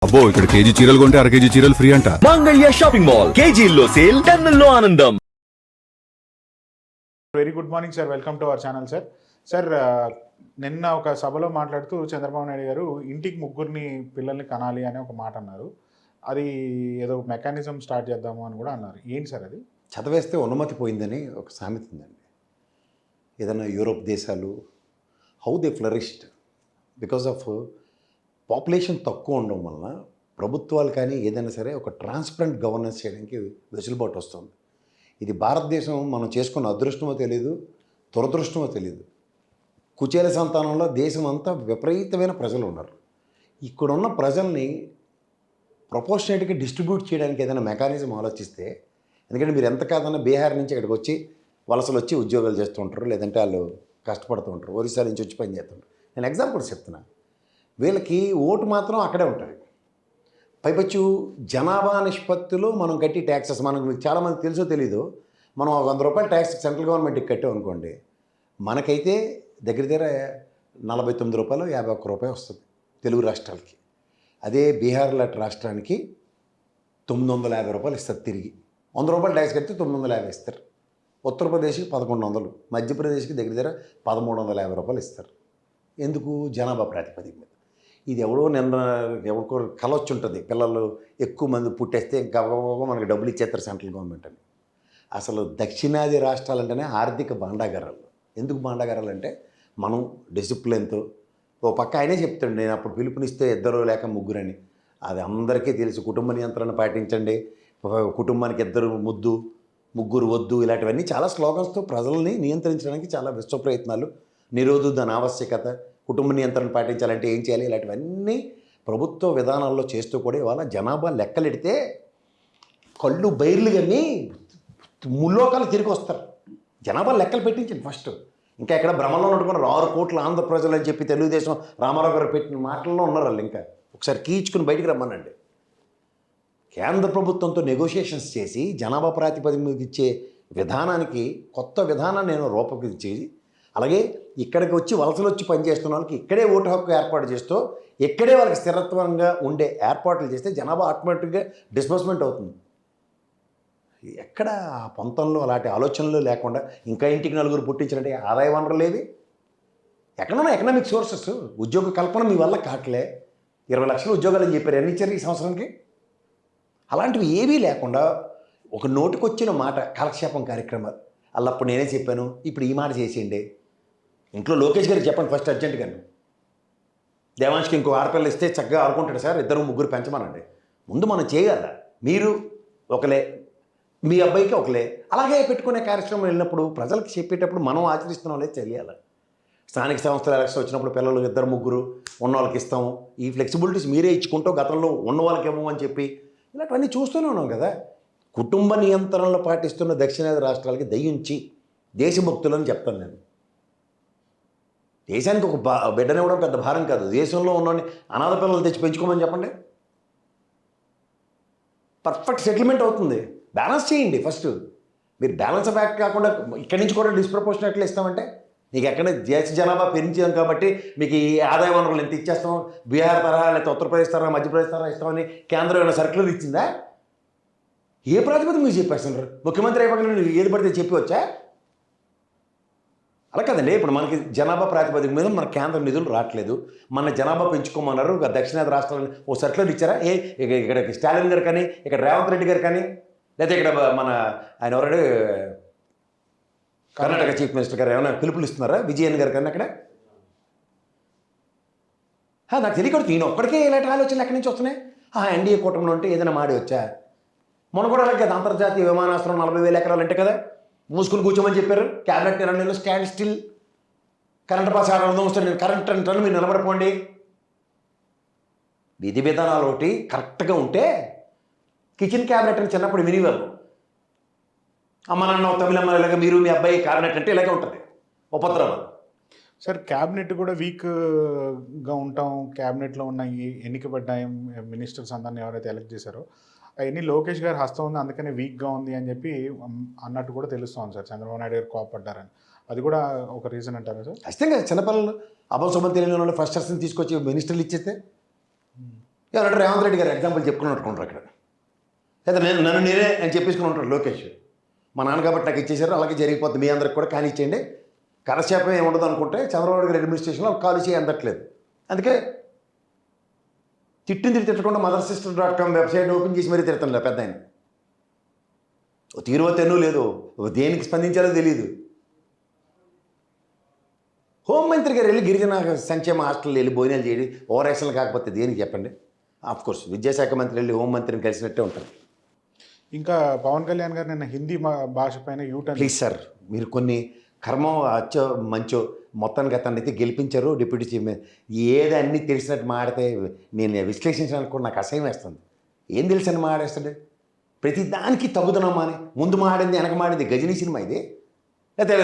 అబ్బో ఇక్కడ కేజీ చీరలు కొంటే అర కేజీ చీరలు ఫ్రీ అంట. మంగళ్య షాపింగ్ మాల్ కేజీల్లో సేల్ టన్నుల్లో ఆనందం. Very good morning sir, welcome to our channel sir. Sir నిన్న ఒక సభలో మాట్లాడుతూ చంద్రబాబు నాయుడు గారు ఇంటికి ముగ్గురిని పిల్లల్ని కనాలి అని ఒక మాట అన్నారు. అది ఏదో మెకానిజం స్టార్ట్ చేద్దాము అని కూడా అన్నారు. ఏంటి సార్ అది? చదివేస్తే ఉన్నమతి పోయిందని ఒక సామెత ఉందండి. ఏదైనా యూరోప్ దేశాలు how they flourished because of population తక్కువ ఉండడం వలన ప్రభుత్వాలు కానీ ఏదైనా సరే ఒక ట్రాన్స్పరెంట్ గవర్నెన్స్ చేయడానికి వెసులుబాటు వస్తుంది. ఇది భారతదేశం మనం చేసుకున్న అదృష్టమో తెలియదు, దురదృష్టమో తెలియదు. కుచేల సంతానంలో దేశం అంతా విపరీతమైన ప్రజలు ఉన్నారు. ఇక్కడున్న ప్రజల్ని ప్రపోర్షనేట్గా డిస్ట్రిబ్యూట్ చేయడానికి ఏదైనా మెకానిజం ఆలోచిస్తే, ఎందుకంటే మీరు ఎంత కాదన్నా బీహార్ నుంచి ఇక్కడికి వచ్చి వలసలు వచ్చి ఉద్యోగాలు చేస్తూ ఉంటారు, లేదంటే వాళ్ళు కష్టపడుతూ ఉంటారు, ఒరిస్సా నుంచి వచ్చి పని చేస్తుంటారు. నేను ఎగ్జాంపుల్స్ చెప్తున్నా. వీళ్ళకి ఓటు మాత్రం అక్కడే ఉంటుంది. పైపచ్చు జనాభా నిష్పత్తిలో మనం కట్టి ట్యాక్సెస్, మనకు చాలామంది తెలుసో తెలీదు, మనం 100 రూపాయలు ట్యాక్స్ సెంట్రల్ గవర్నమెంట్కి కట్టాం అనుకోండి, మనకైతే దగ్గర దగ్గర 49 రూపాయలు 51 రూపాయలు వస్తుంది తెలుగు రాష్ట్రాలకి. అదే బీహార్ లాంటి రాష్ట్రానికి 950 రూపాయలు ఇస్తారు తిరిగి. 100 రూపాయలు ట్యాక్స్ కడితే 950 ఇస్తారు. ఉత్తరప్రదేశ్కి 1100, మధ్యప్రదేశ్కి దగ్గర దగ్గర 1350 రూపాయలు ఇస్తారు. ఎందుకు? జనాభా ప్రాతిపదిక మీద. ఇది ఎవడో నిన్న ఎవరికో కలొచ్చి ఉంటుంది, పిల్లలు ఎక్కువ మంది పుట్టేస్తే ఇంకా మనకి డబ్బులు ఇచ్చేస్తారు సెంట్రల్ గవర్నమెంట్ అని. అసలు దక్షిణాది రాష్ట్రాలంటేనే ఆర్థిక భాండాగారాలు. ఎందుకు భాండాగారాలు అంటే, మనం డిసిప్లిన్తో, ఓ పక్క ఆయనే చెప్తాడు, నేను అప్పుడు పిలుపునిస్తే 2 లేక 3 అని. అది అందరికీ తెలుసు. కుటుంబ నియంత్రణ పాటించండి, కుటుంబానికి 2 ముద్దు, 3 వద్దు, ఇలాంటివన్నీ చాలా స్లోగన్స్తో ప్రజల్ని నియంత్రించడానికి చాలా విశ్వ ప్రయత్నాలు. నిరోధుదాని ఆవశ్యకత, కుటుంబ నియంత్రణ పాటించాలంటే ఏం చేయాలి, ఇలాంటివన్నీ ప్రభుత్వ విధానాల్లో చేస్తూ కూడా ఇవాళ జనాభా లెక్కలెడితే కళ్ళు బైర్లు కానీ ముల్లోకాలు తిరిగి వస్తారు. జనాభా లెక్కలు పెట్టించండి ఫస్ట్. ఇంకా ఎక్కడ భ్రమంలో ఉన్నట్టుకున్నారు 6 కోట్ల ఆంధ్ర ప్రజలు అని చెప్పి తెలుగుదేశం రామారావు గారు పెట్టిన మాటల్లో ఉన్నారు వాళ్ళు. ఇంకా ఒకసారి కీచుకుని బయటికి రమ్మనండి. కేంద్ర ప్రభుత్వంతో నెగోషియేషన్స్ చేసి జనాభా ప్రాతిపదిక మీద ఇచ్చే విధానానికి కొత్త విధానాన్ని నేను రూపొందించి, అలాగే ఇక్కడికి వచ్చి వలసలు వచ్చి పనిచేస్తున్న వాళ్ళకి ఇక్కడే ఓటు హక్కు ఏర్పాటు చేస్తూ ఇక్కడే వాళ్ళకి స్థిరత్వంగా ఉండే ఏర్పాట్లు చేస్తే జనాభా ఆటోమేటిక్గా డిస్బర్స్మెంట్ అవుతుంది. ఎక్కడ ఆ పొంతంలో అలాంటి ఆలోచనలు లేకుండా ఇంకా ఇంటికి 4 పుట్టించినట్టే ఆదాయ వనరులు ఏవి, ఎక్కడున్నా ఎకనామిక్ సోర్సెస్, ఉద్యోగ కల్పన మీ వల్ల కావట్లే. 20 లక్షల ఉద్యోగాలు అని చెప్పారు, ఎన్ని ఇచ్చారు ఈ సంవత్సరానికి? అలాంటివి ఏవీ లేకుండా ఒక నోటికొచ్చిన మాట కాలక్షేపం కార్యక్రమాలు. అల్లప్పుడు నేనే చెప్పాను, ఇప్పుడు ఈ మాట చేసేయండి. ఇంట్లో లోకేష్ గారికి చెప్పండి ఫస్ట్ అర్జెంటుగా, దేవాంష్కి ఇంకో ఆడపిల్ల ఇస్తే చక్కగా ఆడుకుంటాడు సార్, 2 3 పెంచమనండి. ముందు మనం చేయాల. మీరు ఒకలే, మీ అబ్బాయికి ఒకలే, అలాగే పెట్టుకునే కార్యక్రమం వెళ్ళినప్పుడు ప్రజలకు చెప్పేటప్పుడు మనం ఆచరిస్తున్నాం లేదు తెలియాలి. స్థానిక సంస్థల ఎలక్షన్ వచ్చినప్పుడు పిల్లలు 2 3 ఉన్న వాళ్ళకి ఇస్తాము, ఈ ఫ్లెక్సిబిలిటీస్ మీరే ఇచ్చుకుంటూ గతంలో ఉన్న వాళ్ళకి ఇవ్వమని చెప్పి ఇలాంటివన్నీ చూస్తూనే ఉన్నాం కదా. కుటుంబ నియంత్రణలు పాటిస్తున్న దక్షిణాది రాష్ట్రాలకి దయించి దేశభక్తులని చెప్తాను నేను. దేశానికి ఒక బిడ్డనివ్వడం పెద్ద భారం కాదు. దేశంలో ఉన్నోని అనాథ పిల్లలు తెచ్చి పెంచుకోమని చెప్పండి, పర్ఫెక్ట్ సెటిల్మెంట్ అవుతుంది. బ్యాలెన్స్ చేయండి ఫస్ట్. మీరు బ్యాలెన్స్ బ్యాక్ కాకుండా ఇక్కడి నుంచి కూడా డిస్ప్రపోర్షనేట్లు ఇస్తామంటే, నీకు ఎక్కడ దేశ జనాభా పెంచాం కాబట్టి మీకు ఈ ఆదాయ వనరులు ఎంత ఇచ్చేస్తాం, బీహార్ తరహా లేకపోతే ఉత్తరప్రదేశ్ తరహా మధ్యప్రదేశ్ తరహా ఇస్తామని కేంద్రం ఏమైనా సర్కులర్ ఇచ్చిందా? ఏ ప్రాతిపదిక మీరు చెప్పేస్తున్నారు? ముఖ్యమంత్రి అయిపోయిన ఏది పడితే చెప్పవచ్చా? అలా కదండి. ఇప్పుడు మనకి జనాభా ప్రాతిపదిక మీద మన కేంద్ర నిధులు రావట్లేదు, మన జనాభా పెంచుకోమన్నారు. దక్షిణాది రాష్ట్రాలను ఓ సర్కులర్ ఇచ్చారా? ఇక్కడ స్టాలిన్ గారు కానీ, ఇక్కడ రేవంత్ రెడ్డి గారు కానీ, లేదా ఇక్కడ మన ఆయన ఎవరంటే కర్ణాటక చీఫ్ మినిస్టర్ గారు ఏమైనా పిలుపులు ఇస్తున్నారా? విజయన్ గారు కానీ అక్కడ నాకు తెలియకూడదు. ఈయన ఒక్కడికే ఇలాంటి ఆలోచనలు ఎక్కడి నుంచి వస్తున్నాయి? ఎన్డీఏ కూటమిలో ఉంటే ఏదైనా మాడి వచ్చా? మొన్న కూడా అలాగే కదా, అంతర్జాతీయ విమానాశ్రయం 40,000 ఎకరాలు అంటే కదా మూసుకుని కూర్చోమని చెప్పారు. క్యాబినెట్ నిర్ణయంలో స్టాండ్ స్టిల్, కరెంట్ పాస్ ఆడడం వస్తే నేను కరెంట్ అంటాను, మీరు నిలబడిపోండి. విధి విధానాలు ఒకటి కరెక్ట్గా ఉంటే కిచెన్ క్యాబినెట్ అని చిన్నప్పుడు వినివారు. అమ్మ నాన్న తమిళమ్మ ఇలాగ మీరు మీ అబ్బాయి క్యాబినెట్ అంటే ఇలాగే ఉంటుంది ఉపద్రవం. సార్ క్యాబినెట్ కూడా వీక్గా ఉంటాం. క్యాబినెట్లో ఉన్న ఈ ఎన్నికబడ్డ మినిస్టర్స్ అందరినీ ఎవరైతే ఎలక్ట్ చేశారో అవన్నీ లోకేష్ గారి హస్తం ఉంది, అందుకనే వీక్గా ఉంది అని చెప్పి అన్నట్టు కూడా తెలుస్తోంది సార్. చంద్రబాబు నాయుడు గారు కోపడ్డారని, అది కూడా ఒక రీజన్ అంటారా సార్? ఖచ్చితంగా చిన్నపిల్లలు అభం శుభం తెలియని వాళ్ళు ఫస్ట్ తీసుకొచ్చి మినిస్టర్లు ఇచ్చేస్తే ఎవరంటే రేవంత్ రెడ్డి గారు ఎగ్జాంపుల్ చెప్పుకుని ఉంటుకుంటారు అక్కడ. లేదా నన్ను నేనే అని చెప్పేసుకుని ఉంటాడు లోకేష్. మా నాన్న కాబట్టి నాకు ఇచ్చేసారు, అలాగే జరిగిపోతుంది, మీ అందరికి కూడా కానీ ఇచ్చేయండి, కరశాపం ఏముండదు అనుకుంటే చంద్రబాబు గారి అడ్మినిస్ట్రేషన్లో కాలు చేయి అందట్లేదు. అందుకే తిట్టకుండా mothersister.com వెబ్సైట్ ఓపెన్ చేసి మరీ తిడతాను పెద్ద ఆయన. తీరువ తెన్ను లేదు, దేనికి స్పందించాలో తెలియదు. హోంమంత్రి గారు వెళ్ళి గిరిజన సంక్షేమ హాస్టల్లో వెళ్ళి భోజనాలు చేయడం ఓవర్ యాక్షన్ కాకపోతే దేనికి చెప్పండి? ఆఫ్కోర్స్ విద్యాశాఖ మంత్రి వెళ్ళి హోంమంత్రిని కలిసినట్టే ఉంటుంది. ఇంకా పవన్ కళ్యాణ్ గారు నిన్న హిందీ భాష పైన యూటర్న్. ప్లీజ్ సార్, మీరు కొన్ని కర్మం అచ్చో మంచో మొత్తానికి అతన్ని అయితే గెలిపించారు డిప్యూటీ చీఫ్. ఏది అన్నీ తెలిసినట్టు మాడితే నేను విశ్లేషించడానికి కూడా నాకు అసహ్యం వేస్తుంది. ఏం తెలుసని మాడేస్తాడు? ప్రతి దానికి తగ్గుతున్నామా అని ముందు మాడింది వెనక మాడింది గజనీ సినిమా ఇది, అయితే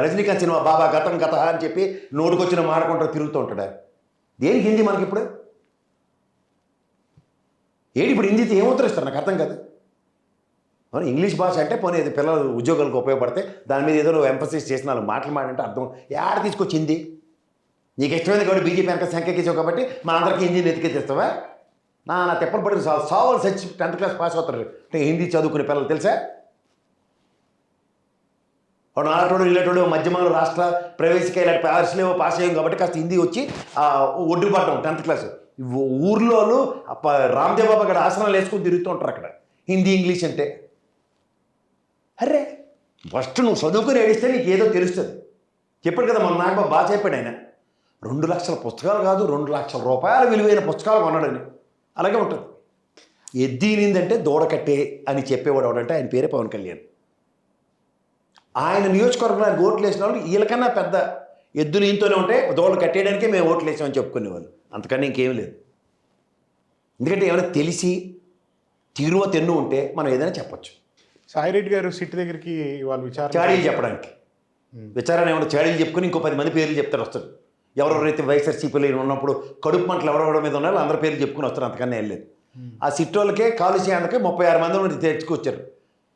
రజనీకాంత్ సినిమా బాబా గతం గత అని చెప్పి నోటుకొచ్చిన మాడుకుంటూ తిరుగుతూ ఉంటాడా? దేనికి హిందీ మనకి ఇప్పుడు? ఏడు ఇప్పుడు హిందీతో ఏం ఉత్తరిస్తారు నాకు అర్థం కాదు. ఇంగ్లీష్ భాష అంటే పోనీ ఇది పిల్లలు ఉద్యోగాలకు ఉపయోగపడితే దాని మీద ఏదో నువ్వు ఎంఫసిస్ చేసిన వాళ్ళు మాటలు మాడంటే అర్థం ఏడ తీసుకొచ్చింది? నీకు ఇష్టమైంది కాబట్టి బీజేపీ వెనక సంఖ్యకేసావు కాబట్టి మా అందరికీ హిందీని ఎత్తికెత్తేస్తావా? నా తెప్పలు పడి సావల్ సచ్చి 10th క్లాస్ పాస్ అవుతారు అంటే హిందీ చదువుకునే పిల్లలు తెలుసా? నాటోడు ఇలాంటి మధ్యమాలు రాష్ట్ర ప్రవేశిక ఇలాంటి పార్సలేవో పాస్ అయ్యాం కాబట్టి కాస్త హిందీ వచ్చి ఒడ్డుపడ్డాం 10th క్లాస్. ఊర్లో రామ్దేవ్ బాబా అక్కడ ఆసనాలు వేసుకొని తిరుగుతూ ఉంటారు అక్కడ హిందీ ఇంగ్లీష్ అంటే. అరే ఫస్ట్ నువ్వు చదువుకుని ఏడిస్తే నీకు ఏదో తెలుస్తుంది. చెప్పాడు కదా మన నాగబాబు బాగా చెప్పాడు ఆయన, 2 లక్షల పుస్తకాలు కాదు 2 లక్షల రూపాయల విలువైన పుస్తకాలు కొన్నాడని. అలాగే ఉంటుంది. ఎద్దీనిందంటే దూడకట్టే అని చెప్పేవాడు ఎవడంటే ఆయన పేరే పవన్ కళ్యాణ్. ఆయన నియోజకవర్గంలో ఆయన ఓట్లు వేసిన వాళ్ళు వీళ్ళకన్నా పెద్ద ఎద్దులు ఈయంతోనే ఉంటే దూడలు కట్టేయడానికే మేము ఓట్లు వేసామని చెప్పుకునేవాళ్ళు, అంతకన్నా ఇంకేం లేదు. ఎందుకంటే ఏమైనా తెలిసి తీరువ తెన్ను ఉంటే మనం ఏదైనా చెప్పచ్చు. సాయిరెడ్డి గారు సిట్ దగ్గరికి వాళ్ళు చాడీలు చెప్పడానికి విచారణ ఏమన్నా చాడీలు చెప్పుకుని ఇంకో 10 మంది పేర్లు చెప్తారు వస్తారు. ఎవరెవరైతే వైఎస్ఆర్సీపీలో ఉన్నప్పుడు కడుపు మంటలు ఎవరెవరి మీద ఉన్నారో అందరి పేర్లు చెప్పుకుని వస్తారు, అంతకన్నా వెళ్ళలేదు. ఆ సిట్ వాళ్ళకే కాలు చేయడానికి 36 మంది తెచ్చుకొచ్చారు.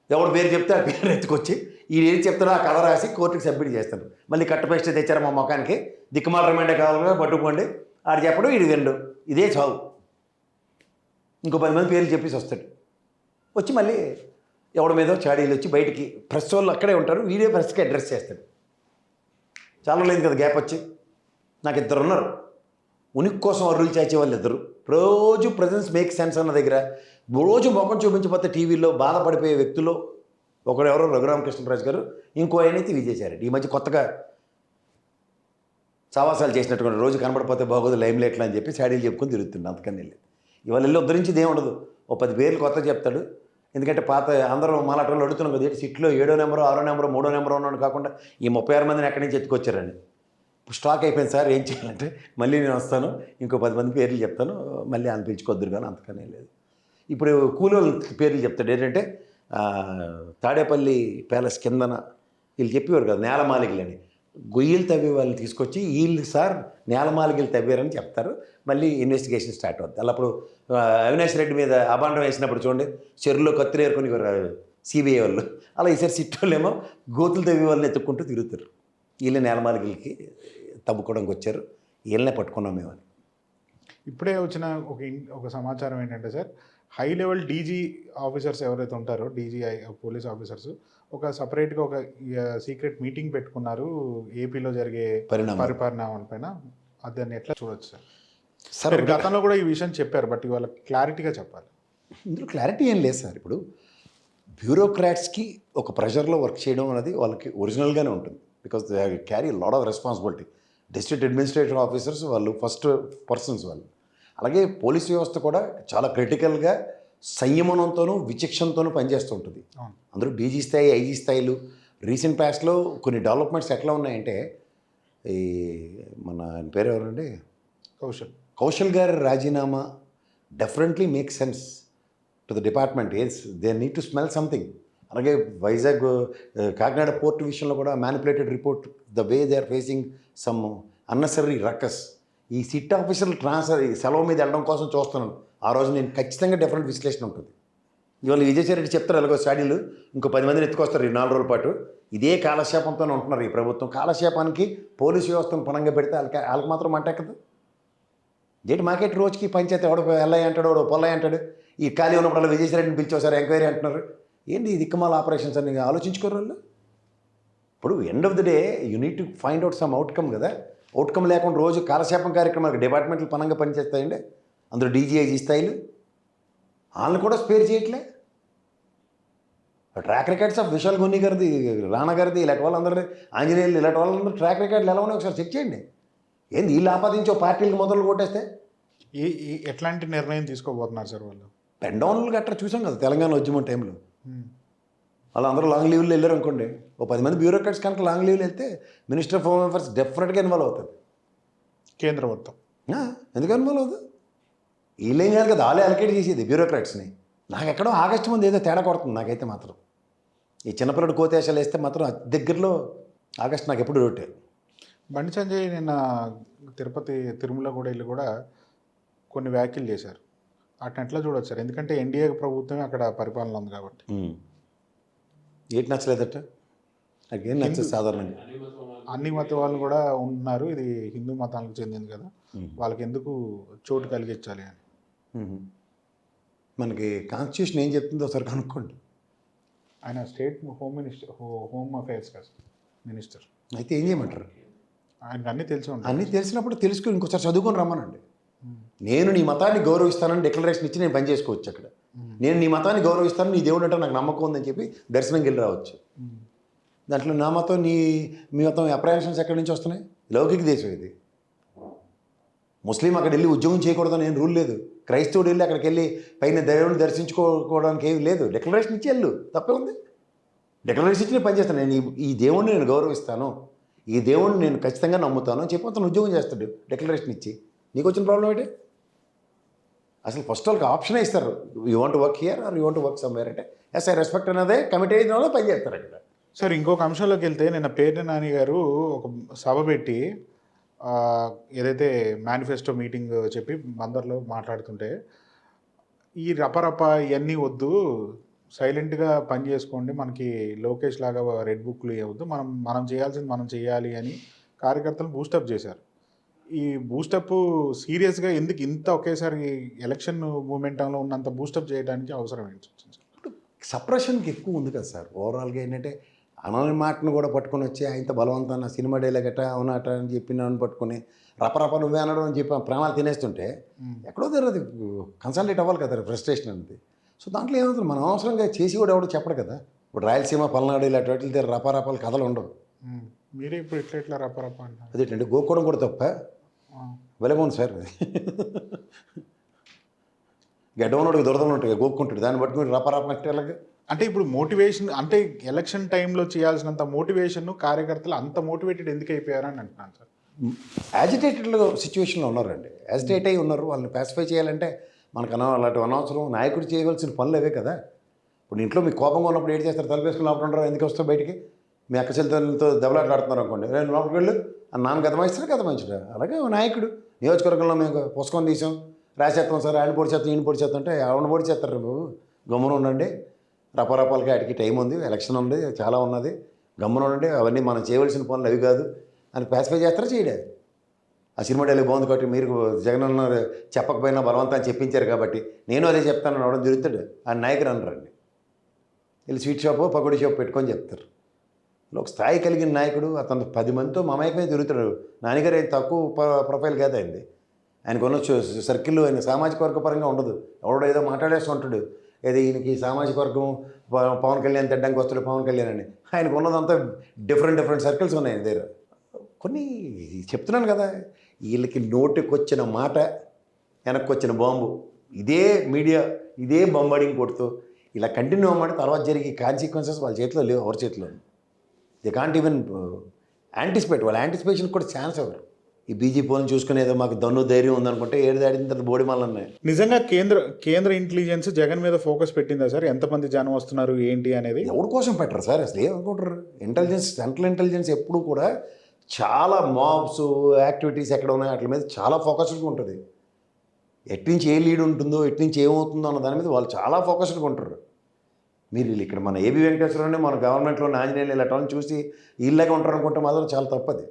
ఎవరు పేరు చెప్తే ఆ పేరు ఎత్తుకొచ్చి ఈ ఏది చెప్తారో ఆ కథ రాసి కోర్టుకి సబ్మిట్ చేస్తారు. మళ్ళీ కట్టపేస్ట్ తెచ్చారు మా మొఖానికి, దిక్కుమాల రిమైండే కావాలిగా పట్టుకోండి ఆడు చెప్పడం ఇది విండు, ఇదే చావు. ఇంకో 10 మంది పేర్లు చెప్పేసి వస్తాడు. వచ్చి మళ్ళీ ఎవడి మీదో చాడీలు వచ్చి బయటికి ప్రెస్ వాళ్ళు అక్కడే ఉంటారు, వీడియో ప్రెస్కి అడ్రస్ చేస్తాడు. చాలా లేదు కదా గ్యాప్ వచ్చి. నాకు 2 ఉన్నారు ఉనికి కోసం అర్రులు చాచే వాళ్ళు 2. రోజు ప్రజెన్స్ మేక్ సెన్స్ అన్న దగ్గర రోజు ముఖం చూపించకపోతే టీవీలో బాధపడిపోయే వ్యక్తులు ఒకడు ఎవరో రఘురామకృష్ణరాజు గారు, ఇంకో ఆయనైతే విజయసాయిరెడ్డి. ఈ మధ్య కొత్తగా సావాసాలు చేసినట్టుగా రోజు కనబడిపోతే బాగోదు లైమ్ లైట్లు అని చెప్పి చాడీలు చెప్పుకొని తిరుగుతుంది. అంతకని వెళ్ళి ఇవాళ వెళ్ళి ఉద్ధరించింది ఏముండదు. ఓ 10 పేర్లు కొత్త చెప్తాడు. ఎందుకంటే పాత అందరూ మాలాటోళ్ళు అడుగుతున్నాం కదా సిట్లో 7వ నెంబరు 6వ నెంబరు 3వ నెంబరు ఉన్నాడు కాకుండా ఈ 36 మందిని ఎక్కడి నుంచి ఎత్తుకొచ్చారని. స్టాక్ అయిపోయింది సార్, ఏం చేయాలంటే మళ్ళీ నేను వస్తాను ఇంకో 10 మంది పేర్లు చెప్తాను మళ్ళీ అని పిలుచుకొద్దురు కానీ అంతకనే లేదు. ఇప్పుడు కూలోళ్ళ పేర్లు చెప్తాడు ఏంటంటే తాడేపల్లి ప్యాలెస్ కిందన వీళ్ళు చెప్పేవారు కదా నేలమాలికలని, గొయ్యలు తవ్వే వాళ్ళని తీసుకొచ్చి వీళ్ళు సార్ నేలమాలికలు తవ్వారని చెప్తారు. మళ్ళీ ఇన్వెస్టిగేషన్ స్టార్ట్ అవుతుంది. అలా అప్పుడు అవినాష్ రెడ్డి మీద అబాండం వేసినప్పుడు చూడండి చెరువులో కత్తులు ఏరుకొని సిబిఐ వాళ్ళు, అలా ఈసారి సిట్ వాళ్ళు ఏమో గోతులు తవ్వే వాళ్ళని ఎత్తుక్కుంటూ తిరుగుతారు. వీళ్ళే నేలమాలికలకి తవ్వుకోవడానికి వచ్చారు, వీళ్ళనే పట్టుకున్నాం మేము అని. ఇప్పుడే వచ్చిన ఒక సమాచారం ఏంటంటే sir, high level DG officers ఎవరైతే ఉంటారో డీజీఐ పోలీస్ ఆఫీసర్స్ ఒక సపరేట్గా ఒక సీక్రెట్ మీటింగ్ పెట్టుకున్నారు ఏపీలో జరిగే పరిపాలన పైన. దాన్ని ఎట్లా చూడొచ్చు సార్? గతంలో కూడా ఈ విషయం చెప్పారు, బట్ ఇవాళ క్లారిటీగా చెప్పాలి. ఇందులో క్లారిటీ ఏం లేదు సార్. ఇప్పుడు బ్యూరోక్రాట్స్కి ఒక ప్రెషర్లో వర్క్ చేయడం అనేది వాళ్ళకి ఒరిజినల్గానే ఉంటుంది. Because they carry lot of responsibility. District administrative officers వాళ్ళు ఫస్ట్ పర్సన్స్ వాళ్ళు. అలాగే పోలీస్ వ్యవస్థ కూడా చాలా క్రిటికల్గా సంయమనంతోనూ విచక్షణతోనూ పనిచేస్తూ ఉంటుంది. అందరూ డీజీ స్థాయి ఐజీ స్థాయిలు రీసెంట్ పాస్ట్లో కొన్ని డెవలప్మెంట్స్ ఎట్లా ఉన్నాయంటే, ఈ మన పేరు ఎవరండి కౌశల్ గారి రాజీనామా definitely make sense to the department. They need to smell something. అలాగే వైజాగ్ కాకినాడ పోర్ట్ విషయంలో కూడా manipulated report, the way they are facing some unnecessary ruckus. ఈ సిట్ ఆఫీసర్లు ట్రాన్స్ఫర్ సెలవు మీద వెళ్ళడం కోసం చూస్తున్నాను. ఆ రోజు నేను ఖచ్చితంగా డిఫరెంట్ విశ్లేషణ ఉంటుంది. ఇవాళ విజయసాయిరెడ్డి చెప్తారు ఎలాగో స్టాడీలు ఇంకో 10 మందిని ఎత్తుకొస్తారు ఈ 4 రోజుల పాటు. ఇదే కాలక్షేపంతోనే ఉంటున్నారు ఈ ప్రభుత్వం. కాలక్షేపానికి పోలీసు వ్యవస్థను పణంగా పెడితే వాళ్ళకి మాత్రం మంట ఎక్కదు. జేటి మార్కెట్ రోజుకి పంచాయతీ ఎవడో ఎల్ఐ అంటాడు, ఎవడో పొల్లయ్య అంటాడు. ఈ ఖాళీ ఉన్నప్పుడు విజయసాయిరెడ్డిని పిలిచేసారు ఎంక్వైరీ అంటున్నారు. ఏంటి ఈ దిక్కుమాల ఆపరేషన్స్ అని ఆలోచించుకోరు వాళ్ళు. ఇప్పుడు end of the day you need to find out some outcome కదా. అవుట్కమ్ లేకుండా రోజు కాలక్షేపం కార్యక్రమాలకు డిపార్ట్మెంట్లు పనంగా పనిచేస్తాయండి. అందులో డీజీఐజీ స్థాయిలు వాళ్ళని కూడా స్పేర్ చేయట్లే. ట్రాక్ రికార్డ్స్ ఆఫ్ విశాల్ గొన్ని గారిది, రాణా గారిది, ఇలాంటి వాళ్ళందరిది, ఆంజనేయులు, ఇలాంటి వాళ్ళందరూ ట్రాక్ రికార్డులు ఎలా ఉన్నాయి ఒకసారి చెక్ చేయండి. ఏంది వీళ్ళు ఆపాదించి పార్టీలకు మొదలు కొట్టేస్తే ఎట్లాంటి నిర్ణయం తీసుకోబోతున్నారు సార్ వాళ్ళు? పెన్ డౌన్లు గట్రా చూసాం కదా తెలంగాణ ఉద్యమం టైంలో. వాళ్ళందరూ లాంగ్ లీవ్లు వెళ్ళారు అనుకోండి, ఓ 10 మంది బ్యూరోక్రాట్స్ కనుక లాంగ్ లీవ్లు వెళ్తే మినిస్టర్ ఆఫ్ హోమ్ అఫేర్స్ డెఫినెట్గా ఇన్వాల్వ్ అవుతుంది. కేంద్ర మొత్తం ఎందుకు ఇన్వాల్వ్ అవుతుంది? వీళ్ళేం చేయాలి కదా, వాళ్ళే అలకేట్ చేసేది బ్యూరోక్రాట్స్ని. నాకు ఎక్కడో ఆగస్టు ముందు ఏదో తేడా కొడుతుంది నాకైతే మాత్రం. ఈ చిన్నపిల్లడు కోతేశాలు వేస్తే మాత్రం అతి దగ్గరలో ఆగస్టు నాకు ఎప్పుడు రొట్టే. బండి సంజయ్ నిన్న తిరుపతి తిరుమల కూడా వెళ్ళి కూడా కొన్ని వ్యాఖ్యలు చేశారు. అట్లా ఎట్లా చూడొచ్చు సార్? ఎందుకంటే ఎన్డీఏ ప్రభుత్వమే అక్కడ పరిపాలన ఉంది కాబట్టి. ఏంటి నచ్చలేదట? నాకేం నచ్చదు సాధారణంగా. అన్ని మత వాళ్ళు కూడా ఉన్నారు, ఇది హిందూ మతానికి చెందింది కదా, వాళ్ళకి ఎందుకు చోటు కలిగించాలి అని. మనకి కాన్స్టిట్యూషన్ ఏం చెప్తుందో ఒకసారి కనుక్కోండి. ఆయన state home minister, home affairs కదా మినిస్టర్. అయితే ఏం చేయమంటారు? ఆయనకు అన్నీ తెలిసి ఉంటాయి. అన్నీ తెలిసినప్పుడు తెలుసుకుని ఇంకోసారి చదువుకొని రమ్మనండి. నేను నీ మతాన్ని గౌరవిస్తానని డిక్లరేషన్ ఇచ్చి నేను పని చేసుకోవచ్చు అక్కడ. నేను నీ మతాన్ని గౌరవిస్తాను, నీ దేవుడు అంటే నాకు నమ్మకం ఉందని చెప్పి దర్శనంకి వెళ్ళి రావచ్చు. దాంట్లో నా మతం మీ మతం అప్రహెన్షన్స్ ఎక్కడి నుంచి వస్తున్నాయి? లౌకిక దేశం ఇది. ముస్లిం అక్కడ వెళ్ళి ఉద్యోగం చేయకూడదని ఏం రూల్ లేదు. క్రైస్తవుడు వెళ్ళి అక్కడికి వెళ్ళి పైన దేవుడిని దర్శించుకోవడానికి ఏమి లేదు. డిక్లరేషన్ ఇచ్చి వెళ్ళు, తప్పే ఉంది. డిక్లరేషన్ ఇచ్చి నేను పనిచేస్తాను, నేను ఈ దేవుడిని నేను గౌరవిస్తాను, ఈ దేవుడిని నేను ఖచ్చితంగా నమ్ముతాను అని చెప్పి అతను ఉద్యోగం చేస్తాడు డిక్లరేషన్ ఇచ్చి. నీకు వచ్చిన ప్రాబ్లం ఏంటి? అసలు ఫస్ట్ వాళ్ళకి ఆప్షనే ఇస్తారు, you want work here or you want work somewhere అంటే ఎస్ ఐ రెస్పెక్ట్ అనేదే కమిటీ అయిన వాళ్ళు పని చేస్తారు అక్కడ. సార్ ఇంకొక అంశంలోకి వెళ్తే, నిన్న పేర్ని నాని గారు ఒక సభ పెట్టి ఏదైతే మేనిఫెస్టో మీటింగ్ చెప్పి బందర్లో మాట్లాడుతుంటే, ఈ రపరప ఇవన్నీ వద్దు, సైలెంట్గా పని చేసుకోండి, మనకి లోకేష్ లాగా రెడ్ బుక్లు ఇవ్వద్దు, మనం చేయాల్సింది మనం చేయాలి అని కార్యకర్తలు బూస్టప్ చేశారు. ఈ బూస్టప్ సీరియస్గా ఎందుకు ఇంత ఒకేసారి ఎలక్షన్ మూమెంటంలో ఉన్నంత బూస్టప్ చేయడానికి అవసరం ఏంటి? సప్రెషన్కి ఎక్కువ ఉంది కదా సార్. ఓవరాల్గా ఏంటంటే అనని మాటను కూడా పట్టుకొని వచ్చి ఆయనతో బలవంతాన్ని సినిమా డైలాగ్ అట అవునట అని చెప్పి నన్ను పట్టుకొని రపరప నువ్వే అనడం అని చెప్పి ప్రాణాలు తినేస్తుంటే ఎక్కడో అది కన్సల్టేట్ అవ్వాలి కదా, ఫ్రస్ట్రేషన్ అనేది. సో దాంట్లో ఏమవుతుంది, మనం అవసరంగా చేసి కూడా ఎవడో చెప్పడు కదా. ఇప్పుడు రాయలసీమ, పల్నాడు ఇలాంటి వాటి దగ్గర రపారపాలు కథలు ఉండవు. మీరే ఇప్పుడు ఎట్లా రపరప అంటారు? అదేంటంటే గోకోవడం కూడా తప్ప వెలగోంది సార్. గడ్డవనోడికి దొరదనట్టుగా గోక్కుంటాడు, దాన్ని పట్టుకుని రపరప అంటే ఎలాగ? అంటే ఇప్పుడు మోటివేషన్ అంటే ఎలక్షన్ టైంలో చేయాల్సినంత మోటివేషన్ కార్యకర్తలు అంత మోటివేటెడ్ ఎందుకు అయిపోయారని అంటున్నాను సార్. యాజిటేటెడ్ సిచ్యువేషన్లో ఉన్నారండి, యాజిటేట్ అయి ఉన్నారు. వాళ్ళని పాసిఫై చేయాలంటే మనకు అలాంటి అనవసరం నాయకుడు చేయవలసిన పనులు అవే కదా. ఇప్పుడు ఇంట్లో మీకు కోపంగా ఉన్నప్పుడు ఏం చేస్తారు? తలపేసుకుని లోపల ఉండరు, ఎందుకు వస్తావు బయటికి? మీ అక్క చెల్లెలతో దెబ్బలాట్లాడుతున్నారు అనుకోండి, నేను లోపలికి వెళ్ళు అని నాన్న గతమాయిస్తాడు, గతమాయించడు. అలాగే నాయకుడు నియోజకవర్గంలో మేము పుస్తకం తీసాం, రాసేస్తాం సార్, ఆయన పొడి చేస్తాం ఈయన పొడి చేస్తాం అంటే ఆవిడ పొడి చేస్తారు. బాబు గమ్మున ఉండండి, రపరపాలకి వాటికి టైం ఉంది, ఎలక్షన్ ఉంది, చాలా ఉన్నది, గమ్మున ఉండండి, అవన్నీ మనం చేయవలసిన పనులు అవి కాదు అని పాసిఫై చేస్తారా చేయడే? ఆ సినిమా డైలాగ్ బాగుంది కాబట్టి మీరు జగన్ చెప్పకపోయినా బలవంతాన్ని చెప్పించారు కాబట్టి నేను అదే చెప్తాను అవడం తిరుగుతాడు. ఆ నాయకుడు అనరండి, వీళ్ళు స్వీట్ షాపు పకోడీ షాప్ పెట్టుకొని చెప్తారు. ఒక స్థాయి కలిగిన నాయకుడు, అతను 10 మందితో మమేకమే తిరుగుతాడు. నాన్నగారు ఏం తక్కువ ప్రొఫైల్ కాదు అయింది. ఆయనకు ఉన్న సర్కిల్ ఆయన సామాజిక వర్గ పరంగా ఉండదు. ఎవడో ఏదో మాట్లాడేస్తూ ఉంటాడు, ఏదో ఈయనకి సామాజిక వర్గం పవన్ కళ్యాణ్ తిట్టడానికి వస్తాడు పవన్ కళ్యాణ్ అని. ఆయనకు ఉన్నదంతా డిఫరెంట్ సర్కిల్స్ ఉన్నాయి ఆయన దగ్గర. కొన్ని చెప్తున్నాను కదా, వీళ్ళకి నోటికి వచ్చిన మాట వెనక్కి వచ్చిన బాంబు, ఇదే మీడియా ఇదే బాంబాడింగ్ కొడుతూ ఇలా కంటిన్యూ అవ్వమంటే తర్వాత జరిగే కాన్సిక్వెన్సెస్ వాళ్ళ చేతిలో లేవు, ఎవరి చేతిలో. They can't even anticipate. వాళ్ళ యాంటిసిపేషన్ కూడా ఛాన్స్ ఎవరు? ఈ బీజేపీ వాళ్ళని చూసుకునేదో మాకు దన్ను ధైర్యం ఉందనుకుంటే ఏడు దాడిన తర్వాత బోడి మళ్ళీ ఉన్నాయి. నిజంగా కేంద్ర ఇంటెలిజెన్స్ జగన్ మీద ఫోకస్ పెట్టిందా సార్? ఎంతమంది జనం వస్తున్నారు ఏంటి అనేది? ఎవరి కోసం పెట్టరు సార్, అసలు ఏమనుకుంటారు? ఇంటెలిజెన్స్, సెంట్రల్ ఇంటెలిజెన్స్ ఎప్పుడు కూడా చాలా మాబ్స్ యాక్టివిటీస్ ఎక్కడ ఉన్నాయి వాటి మీద చాలా ఫోకస్డ్గా ఉంటుంది. ఎట్నుంచి ఏ లీడ్ ఉంటుందో, ఎట్నుంచి ఏమవుతుందో అన్న దాని మీద వాళ్ళు చాలా ఫోకస్డ్గా ఉంటారు. మీరు ఇక్కడ మన ఏబీ వెంకటేశ్వరరావు మన గవర్నమెంట్లో ఆంజనేయులు ఇలాంటి వాళ్ళని చూసి వీళ్ళగా ఉంటారు అనుకుంటే మాత్రం చాలా తప్పది.